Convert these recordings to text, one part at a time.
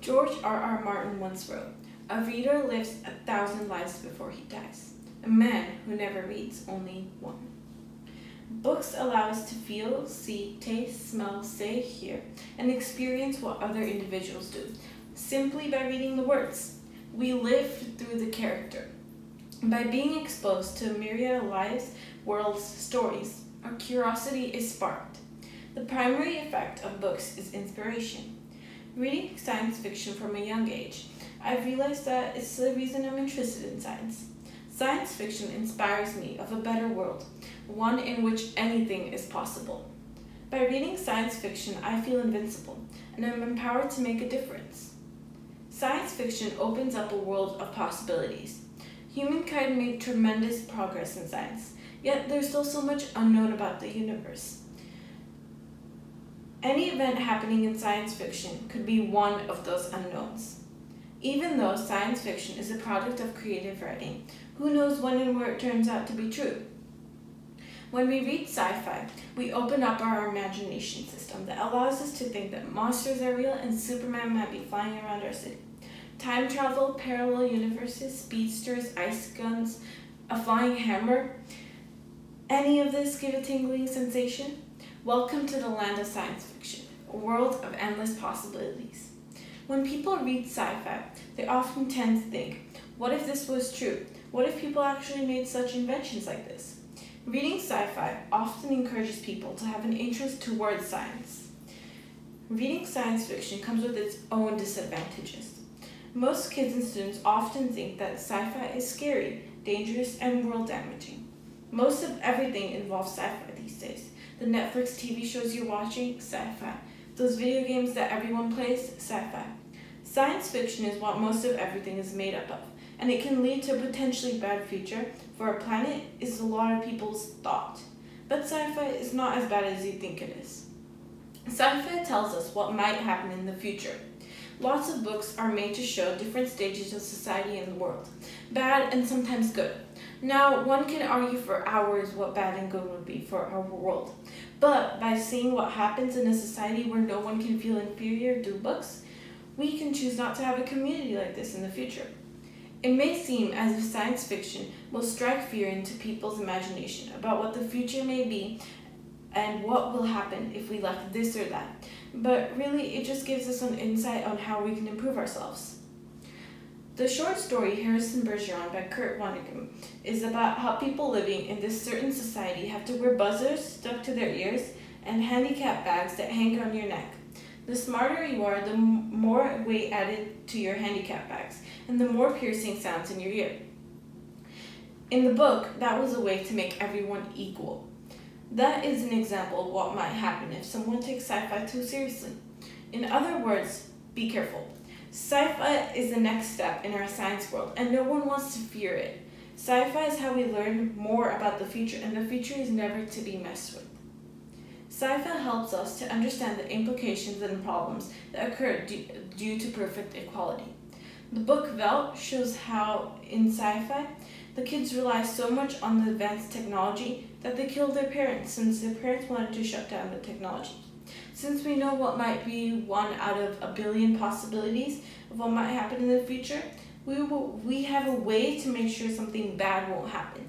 George R. Martin once wrote, "A reader lives 1,000 lives before he dies. A man who never reads only one." Books allow us to feel, see, taste, smell, say, hear, and experience what other individuals do, simply by reading the words. We live through the character. By being exposed to a myriad of lives, worlds, stories, our curiosity is sparked. The primary effect of books is inspiration. Reading science fiction from a young age, I've realized that it's the reason I'm interested in science. Science fiction inspires me of a better world, one in which anything is possible. By reading science fiction, I feel invincible, and I'm empowered to make a difference. Science fiction opens up a world of possibilities. Humankind made tremendous progress in science, yet there's still so much unknown about the universe. Any event happening in science fiction could be one of those unknowns. Even though science fiction is a product of creative writing, who knows when and where it turns out to be true? When we read sci-fi, we open up our imagination system that allows us to think that monsters are real and Superman might be flying around our city. Time travel, parallel universes, speedsters, ice guns, a flying hammer. Any of this give a tingling sensation? Welcome to the land of science fiction, a world of endless possibilities. When people read sci-fi, they often tend to think, what if this was true? What if people actually made such inventions like this? Reading sci-fi often encourages people to have an interest towards science. Reading science fiction comes with its own disadvantages. Most kids and students often think that sci-fi is scary, dangerous, and world-damaging. Most of everything involves sci-fi these days. The Netflix TV shows you're watching, sci-fi. Those video games that everyone plays, sci-fi. Science fiction is what most of everything is made up of, and it can lead to a potentially bad future for our planet is a lot of people's thought. But sci-fi is not as bad as you think it is. Sci-fi tells us what might happen in the future. Lots of books are made to show different stages of society in the world, bad and sometimes good. Now, one can argue for hours what bad and good would be for our world, but by seeing what happens in a society where no one can feel inferior through books, we can choose not to have a community like this in the future. It may seem as if science fiction will strike fear into people's imagination about what the future may be and what will happen if we left this or that, but really it just gives us an insight on how we can improve ourselves. The short story Harrison Bergeron by Kurt Vonnegut is about how people living in this certain society have to wear buzzers stuck to their ears and handicap bags that hang on your neck. The smarter you are, the more weight added to your handicap bags, and the more piercing sounds in your ear. In the book, that was a way to make everyone equal. That is an example of what might happen if someone takes sci-fi too seriously. In other words, be careful. Sci-fi is the next step in our science world, and no one wants to fear it. Sci-fi is how we learn more about the future, and the future is never to be messed with. Sci-fi helps us to understand the implications and problems that occur due to perfect equality. The book Velt shows how, in sci-fi, the kids rely so much on the advanced technology that they killed their parents since their parents wanted to shut down the technology. Since we know what might be one out of a billion possibilities of what might happen in the future, we have a way to make sure something bad won't happen.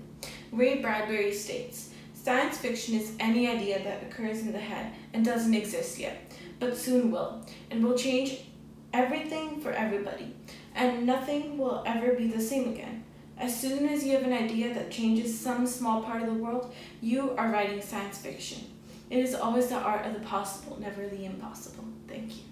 Ray Bradbury states, "Science fiction is any idea that occurs in the head and doesn't exist yet, but soon will, and will change everything for everybody, and nothing will ever be the same again. As soon as you have an idea that changes some small part of the world, you are writing science fiction. It is always the art of the possible, never the impossible." Thank you.